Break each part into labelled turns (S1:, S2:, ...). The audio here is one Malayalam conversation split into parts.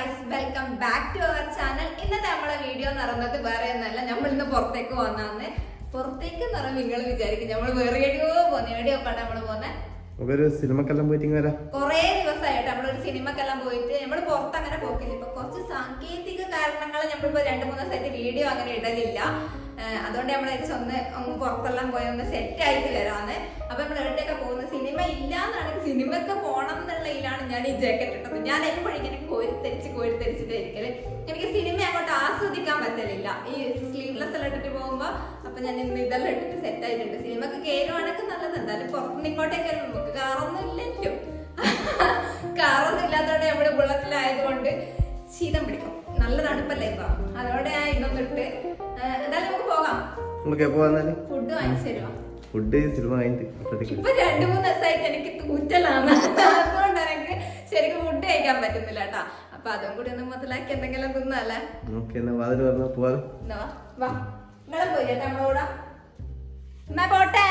S1: Guys, welcome back to our channel. ഇന്നത്തെ നമ്മളെ വീഡിയോ നടന്നത് വേറെ ഒന്നല്ല, നമ്മൾ ഇന്ന് പുറത്തേക്ക് വന്നാന്ന്. പുറത്തേക്ക് എന്ന് പറയുമ്പോൾ നിങ്ങൾ വിചാരിക്കും നമ്മൾ വേറെ എവിടെയോ പോകുന്നത്. എവിടെയോ പാടെ നമ്മള് പോകുന്നത്
S2: സിനിമക്കെല്ലാം പോയിട്ട്
S1: കൊറേ ദിവസമായിട്ട് നമ്മളൊരു സിനിമക്കെല്ലാം പോയിട്ട് നമ്മൾ പുറത്ത് അങ്ങനെ പോക്കില്ല. ഇപ്പൊ കുറച്ച് സാങ്കേതിക കാരണങ്ങൾ നമ്മളിപ്പോ 2-3 ദിവസമായിട്ട് വീഡിയോ അങ്ങനെ ഇടലില്ല. അതുകൊണ്ട് നമ്മൾ ഒന്ന് പുറത്തെല്ലാം പോയി ഒന്ന് സെറ്റ് ആയിട്ട് വരാന്ന്. അപ്പൊ നമ്മൾ എവിടെയൊക്കെ പോകുന്നത്, സിനിമ ഇല്ലാന്നാണെങ്കിൽ സിനിമക്ക് പോകണം എന്നുള്ളതിലാണ് ഞാൻ ഈ ജാക്കറ്റ് ഇട്ടത്. ഞാൻ എപ്പോഴും ഇങ്ങനെ കോരിത്തരിച്ചിട്ടായിരിക്കല്. എനിക്ക് സിനിമ അങ്ങോട്ട് ആസ്വദിക്കാൻ പറ്റലില്ല ഈ സ്ലീവ്ലെസ് എല്ലാം ഇട്ടിട്ട് പോകുമ്പോ. അപ്പൊ ഞാൻ ഇന്ന് ഇതെല്ലാം ഇട്ടിട്ട് സെറ്റ് ആയിട്ടുണ്ട്. സിനിമക്ക് കയറുവാണെങ്കിൽ നല്ലത്. എന്തായാലും പുറത്തുനിന്ന് ഇങ്ങോട്ടേക്ക് നമുക്ക് കാറൊന്നും ഇല്ലല്ലോ. കാറൊന്നും ഇല്ലാത്തതുകൊണ്ട് നമ്മുടെ ബുള്ളറ്റിലായതുകൊണ്ട് ശീതം പിടിക്കും. നല്ല തണുപ്പല്ലേ ഇപ്പൊ, അതോടെ ഞാൻ ഇന്നൊന്നും ഇട്ട്. എന്തായാലും നമുക്ക് പോകാം. ഫുഡ് വാങ്ങിച്ചു തരുവാ.
S2: ഫുഡ് സിനിമ
S1: ഇപ്പൊ 2-3 ദിവസമായിട്ട് എനിക്ക് തൂറ്റലാണ്. അതുകൊണ്ട് എനിക്ക് ശരിക്കും ഫുഡ് കഴിക്കാൻ പറ്റുന്നില്ല കേട്ടാ. അപ്പൊ അതും കൂടി ഒന്ന് മുതലാക്കി എന്തെങ്കിലും തിന്നല്ലേ. നിങ്ങളെ പോയി ചേട്ടാ നമ്മളോടാ. എന്നാ പോട്ടെ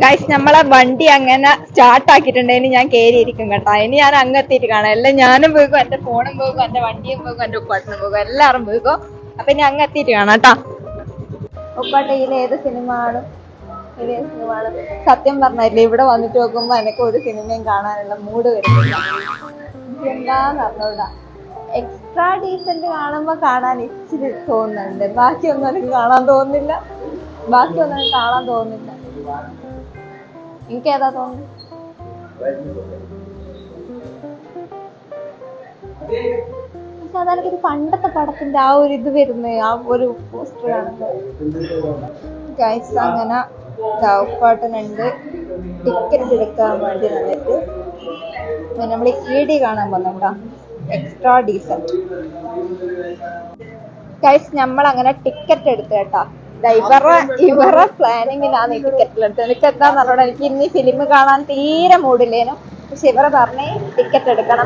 S1: ഗൈസ്. നമ്മളെ വണ്ടി അങ്ങനെ സ്റ്റാർട്ട് ആക്കിയിട്ടുണ്ട്. ഇനി ഞാൻ കേറിയിരിക്കും കേട്ടോ. ഇനി ഞാൻ അങ്ങെത്തിയിട്ട് കാണാം. എല്ലാം ഞാനും പോകും, എന്റെ ഫോണും പോകും, എന്റെ വണ്ടിയും പോകും, എന്റെ ഉപ്പാട്ടിനും പോകും, എല്ലാരും പോകും. അപ്പൊ ഇനി അങ്ങെത്തിയിട്ട് കാണാം കേട്ടാ. ഉപ്പാട്ട ഇതിൽ ഏത് സിനിമ ആണ്? സത്യം പറഞ്ഞില്ലേ, ഇവിടെ വന്നിട്ട് നോക്കുമ്പോ എനിക്ക് ഒരു സിനിമയും കാണാനുള്ള മൂഡ് വരുന്നില്ല. എന്താന്ന് അറിഞ്ഞൂടാ. എക്സ്ട്രാ ഡീസന്റ് കാണുമ്പോ കാണാൻ ഇച്ചിരി തോന്നുന്നുണ്ട്. ബാക്കിയൊന്നും എനിക്ക് കാണാൻ തോന്നുന്നില്ല. എനിക്ക് ഏതാ തോന്നുന്നു? സാധാരണ പണ്ടത്തെ പടത്തിന്റെ ആ ഒരു ഇത് വരുന്ന ആ ഒരു പോസ്റ്റർ കാണുമ്പോ ഗൈസ് അങ്ങനെ ഉപ്പാട്ടനുണ്ട് ടിക്കറ്റ് എടുക്കാൻ വേണ്ടി വന്നിട്ട് നമ്മൾ ED കാണാൻ വന്നോട്ടാ. Extra decent guys. നമ്മളങ്ങനെ ടിക്കറ്റ് എടുത്തു കേട്ടാ. ഇവരുടെ പ്ലാനിങ്ങിലാണ് ഈ ടിക്കറ്റിലെടുത്തത്. എനിക്ക് എന്താന്ന് പറഞ്ഞാൽ എനിക്ക് ഇനി ഫിലിം കാണാൻ തീരെ മൂടില്ലേനു. പക്ഷെ ഇവരെ പറഞ്ഞ് ടിക്കറ്റ് എടുക്കണം.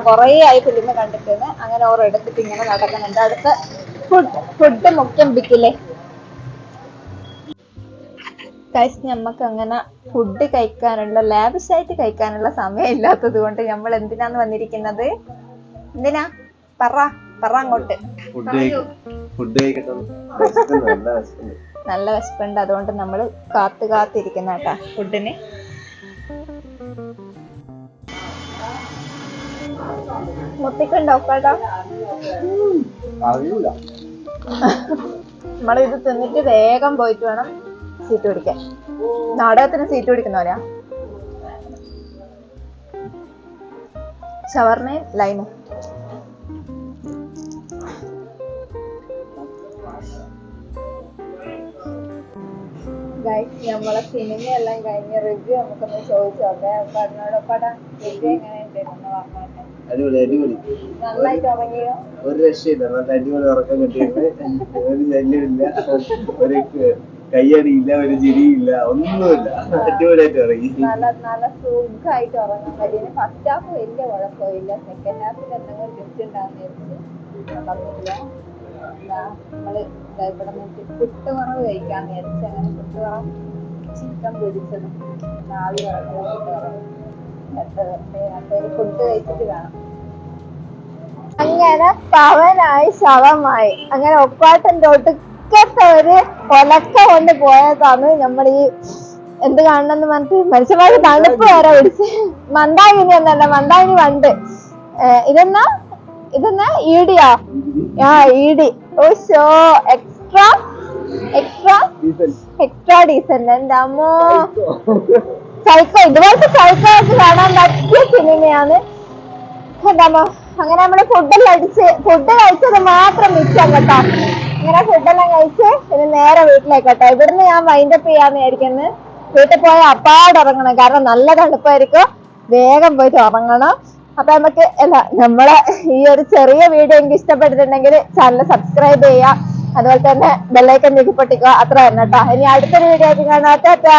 S1: കുറേ ആയി ഫിലിം കണ്ടിട്ട്. അങ്ങനെ ഓർ എടുത്തിട്ട് ഇങ്ങനെ നടക്കുന്നുണ്ട്. അടുത്ത ഫുഡ് മുഖ്യം പിക്കില്ലേ ഗൈസ്. നമുക്ക് അങ്ങനെ ഫുഡ് കഴിക്കാനുള്ള ലാവിഷായിട്ട് കഴിക്കാനുള്ള സമയം ഇല്ലാത്തത് കൊണ്ട് നമ്മൾ എന്തിനാന്ന് വന്നിരിക്കുന്നത്? എന്തിനാ പറ അങ്ങോട്ട്. നല്ല വിശപ്പുണ്ട്. അതുകൊണ്ട് നമ്മൾ കാത്തിരിക്കുന്ന കേട്ടാ ഫുഡിന്. മുത്തിക്കുണ്ടോ കേട്ടോ? നമ്മളിത് തിന്നിട്ട് വേഗം പോയിട്ട് വേണം സീറ്റ് പിടിക്കാൻ. നാടകത്തിന് സീറ്റ് പിടിക്കുന്നവരാ. ഷവർമയും ലൈമും. നമ്മളെ സിനിമയെല്ലാം കഴിഞ്ഞ് റിവ്യൂ നമുക്കൊന്ന് ചോദിച്ചോട്ടെ. അപ്പൊ അതിനോടൊപ്പം റിവ്യൂ എങ്ങനെയുണ്ടെന്ന് പറഞ്ഞോട്ടെ. നന്നായിട്ട് ഉറങ്ങിയോ?
S2: ഒരു രക്ഷയില്ല. നല്ല അടിപൊളി ഉറക്കം കിട്ടിയിട്ട് ഒരു ശല്യമില്ല, ഒരു കയ്യടിയില്ല, ഒരു ചിരിയില്ല, ഒന്നുമില്ല. അടിപൊളിയായിട്ട് ഉറങ്ങി.
S1: നല്ല സുഖമായിട്ട് ഉറങ്ങാൻ പറ്റിയ. ഫസ്റ്റ് ഹാഫ് വലിയ കുഴപ്പമില്ല. സെക്കൻഡ് ഹാഫിൽ എന്തെങ്കിലും ടിപ്സ് ഉണ്ടാകുന്ന പറഞ്ഞില്ല. നമ്മള് ഇവിടെ നോക്കി പുട്ടുവറവ് കഴിക്കാൻ നേരിച്ച്. അങ്ങനെ പുട്ടുവറവ് ചിക്കൻ പൊരിച്ചതും ആവി ഫുഡ് കഴിച്ചിട്ട് കാണാം. അങ്ങനെ പവനായി ശവമായി. അങ്ങനെ ഒപ്പാട്ടൻ്റെ ഒടുക്കത്തെ ഒരു കൊലക്ക കൊണ്ട് പോയതാണ് നമ്മൾ ഈ എന്ത് കാണണമെന്ന് പറഞ്ഞിട്ട് മനുഷ്യന്മാർക്ക് തണുപ്പ് വരെ പിടിച്ച്. മന്ദാകിനി എന്നല്ല, മന്ദാകിനി വണ്ട്. ഇതെന്നാ ഈടിയാ? ED. ഓ ഷോ എക്സ്ട്രാ ഡീസന്റ്. എന്റെ അമ്മോ, സൈക്കോ. ഇതുപോലത്തെ സൈക്കോ ഒക്കെ കാണാൻ പറ്റിയ സിനിമയാണ്. എന്താമോ അങ്ങനെ നമ്മള് ഫുഡ് കഴിച്ചത് മാത്രം മിച്ചം കേട്ടോ. ഇങ്ങനെ ഫുഡെല്ലാം കഴിച്ച് പിന്നെ നേരെ വീട്ടിലേക്കോട്ടെ. ഇവിടുന്ന് ഞാൻ വൈൻഡപ്പ് ചെയ്യാന്ന് വിചാരിക്കുന്നത്. വീട്ടിൽ പോയ അപ്പാടുറങ്ങണം, കാരണം നല്ല തണുപ്പായിരിക്കും. വേഗം പോയിട്ട് ഉറങ്ങണം. അപ്പൊ നമ്മളെ ഈ ഒരു ചെറിയ വീഡിയോ എനിക്ക് ഇഷ്ടപ്പെട്ടിട്ടുണ്ടെങ്കിൽ ചാനൽ സബ്സ്ക്രൈബ് ചെയ്യുക. അതുപോലെ തന്നെ ബെല്ലൈക്കൺ ഞെക്കി പൊട്ടിക്കുക. അത്ര തന്നെ കേട്ടോ. ഇനി അടുത്തൊരു വീഡിയോ ആയിട്ട് കാണാം. ടാറ്റാ.